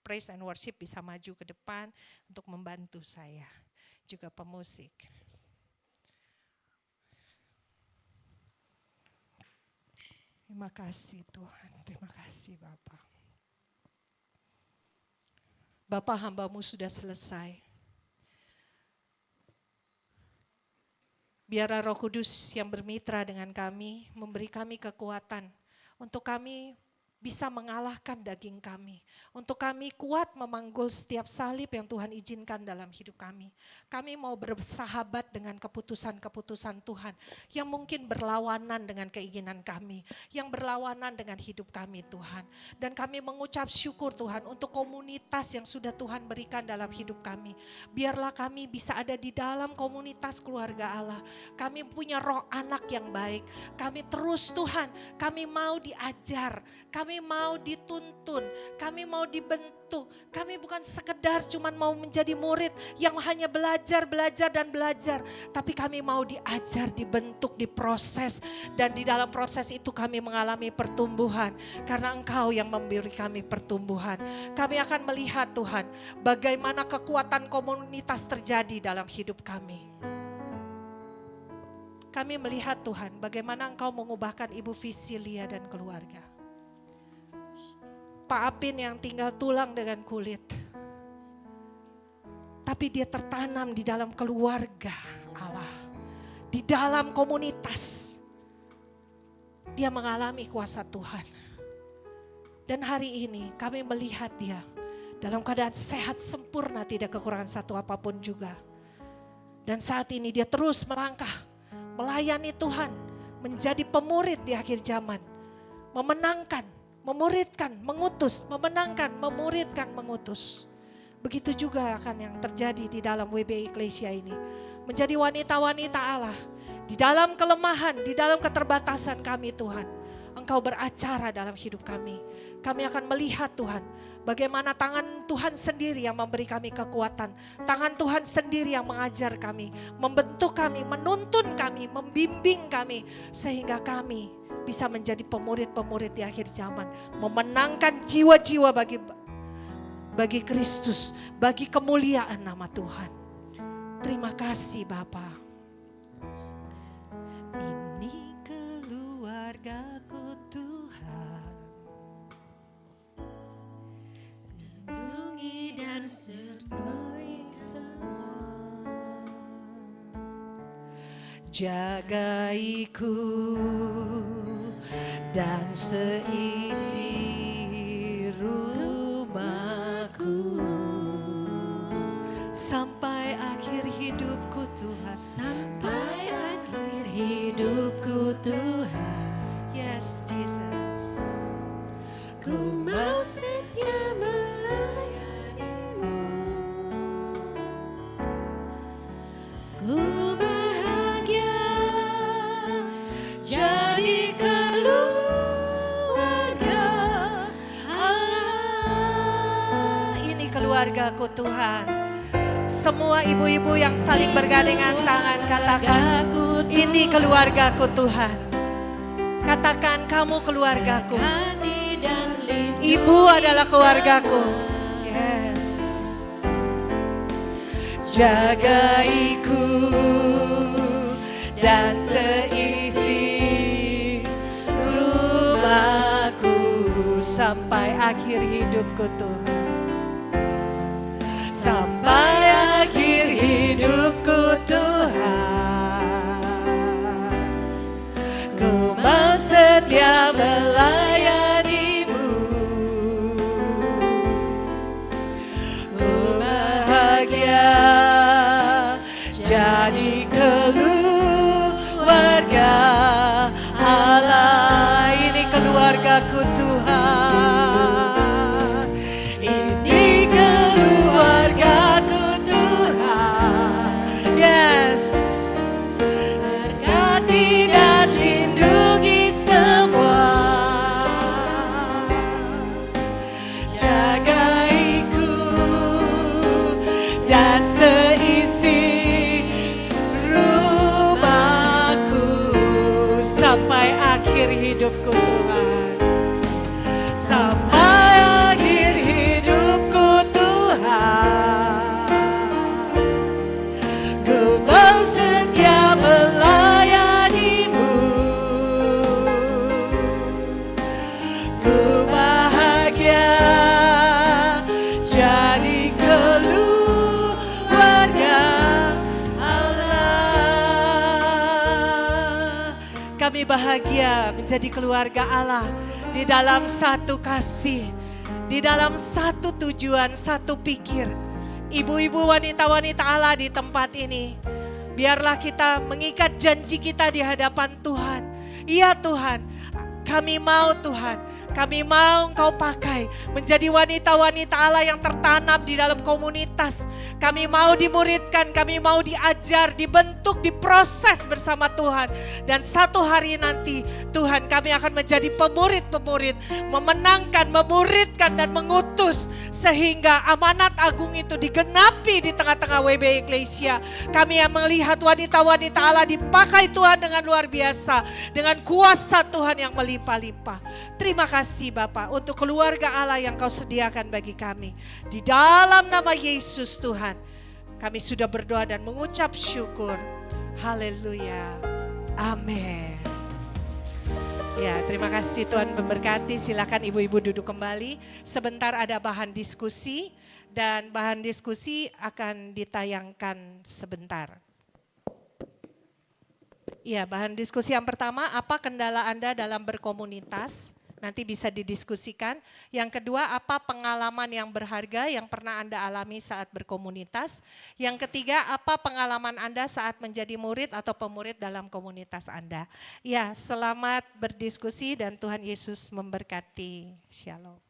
Praise and Worship bisa maju ke depan untuk membantu saya. Juga pemusik. Terima kasih Tuhan, terima kasih Bapak. Bapak, hamba-Mu sudah selesai. Biarlah Roh Kudus yang bermitra dengan kami, memberi kami kekuatan untuk kami bisa mengalahkan daging kami. Untuk kami kuat memanggul setiap salib yang Tuhan izinkan dalam hidup kami. Kami mau bersahabat dengan keputusan-keputusan Tuhan yang mungkin berlawanan dengan keinginan kami, yang berlawanan dengan hidup kami Tuhan. Dan kami mengucap syukur Tuhan untuk komunitas yang sudah Tuhan berikan dalam hidup kami. Biarlah kami bisa ada di dalam komunitas keluarga Allah. Kami punya roh anak yang baik. Kami terus Tuhan, kami mau diajar, kami mau dituntun, kami mau dibentuk. Kami bukan sekedar cuman mau menjadi murid yang hanya belajar dan belajar. Tapi kami mau diajar, dibentuk, diproses. Dan di dalam proses itu kami mengalami pertumbuhan. Karena Engkau yang memberi kami pertumbuhan. Kami akan melihat Tuhan bagaimana kekuatan komunitas terjadi dalam hidup kami. Kami melihat Tuhan bagaimana Engkau mengubahkan Ibu Visilia dan keluarga. Pak Apin yang tinggal tulang dengan kulit. Tapi dia tertanam di dalam keluarga Allah. Di dalam komunitas. Dia mengalami kuasa Tuhan. Dan hari ini kami melihat dia dalam keadaan sehat sempurna, tidak kekurangan satu apapun juga. Dan saat ini dia terus melangkah, melayani Tuhan, menjadi pemurid di akhir zaman. Memenangkan, memuridkan, mengutus, memenangkan, memuridkan, mengutus. Begitu juga akan yang terjadi di dalam WBI Eklesia ini. Menjadi wanita-wanita Allah. Di dalam kelemahan, di dalam keterbatasan kami Tuhan. Engkau beracara dalam hidup kami. Kami akan melihat Tuhan. Bagaimana tangan Tuhan sendiri yang memberi kami kekuatan. Tangan Tuhan sendiri yang mengajar kami. Membentuk kami, menuntun kami, membimbing kami. Sehingga kami bisa menjadi pemurid-pemurid di akhir zaman. Memenangkan jiwa-jiwa bagi Kristus. Bagi kemuliaan nama Tuhan. Terima kasih Bapa. Jagaiku dan seisi rumahku sampai akhir hidupku Tuhan. Sampai akhir hidupku Tuhan. Yes Jesus. Ku mau setia melayanimu. Ku bahagia jadi keluarga Allah. Ini keluargaku Tuhan. Semua ibu-ibu yang saling bergandengan tangan katakan, ini keluargaku Tuhan. Katakan, kamu keluargaku. Ibu adalah keluargaku. Yes. Jagaiku dan seisi rumahku sampai akhir hidupku Tuhan. Sampai akhir hidupku Tuhan, ku mau setia melayanimu. Ku bahagia jadi keluarga Allah. Ini keluargaku Tuhan. Ini keluargaku Tuhan. Yes. Berkati dan lindungi semua. Jagaiku dan seisi rumahku sampai akhir hidupku Tuhan. Sampai akhir hidupku Tuhan, ku mau setia melayanimu. Ku bahagia jadi keluarga Allah. Kami bahagia menjadi keluarga Allah di dalam satu kasih, di dalam satu tujuan, satu pikir. Ibu-ibu, wanita-wanita Allah di tempat ini, biarlah kita mengikat janji kita di hadapan Tuhan. Iya Tuhan, kami mau Tuhan, kami mau Engkau pakai menjadi wanita-wanita Allah yang tertanam di dalam komunitas. Kami mau dimuridkan, kami mau diajar, dibentuk, diproses bersama Tuhan. Dan satu hari nanti Tuhan, kami akan menjadi pemurid-pemurid, memenangkan, memuridkan dan mengutus sehingga amanat agung itu digenapi di tengah-tengah WB Eklesia. Kami yang melihat wanita-wanita Allah dipakai Tuhan dengan luar biasa, dengan kuasa Tuhan yang melimpah-limpah. Terima kasih Bapak untuk keluarga Allah yang Kau sediakan bagi kami. Di dalam nama Yesus Tuhan, kami sudah berdoa dan mengucap syukur. Haleluya. Amin. Ya, terima kasih Tuhan memberkati. Silakan ibu-ibu duduk kembali. Sebentar ada bahan diskusi dan bahan diskusi akan ditayangkan sebentar. Ya, bahan diskusi yang pertama, apa kendala Anda dalam berkomunitas? Nanti bisa didiskusikan. Yang kedua, apa pengalaman yang berharga yang pernah Anda alami saat berkomunitas? Yang ketiga, apa pengalaman Anda saat menjadi murid atau pemurid dalam komunitas Anda? Ya, selamat berdiskusi dan Tuhan Yesus memberkati. Shalom.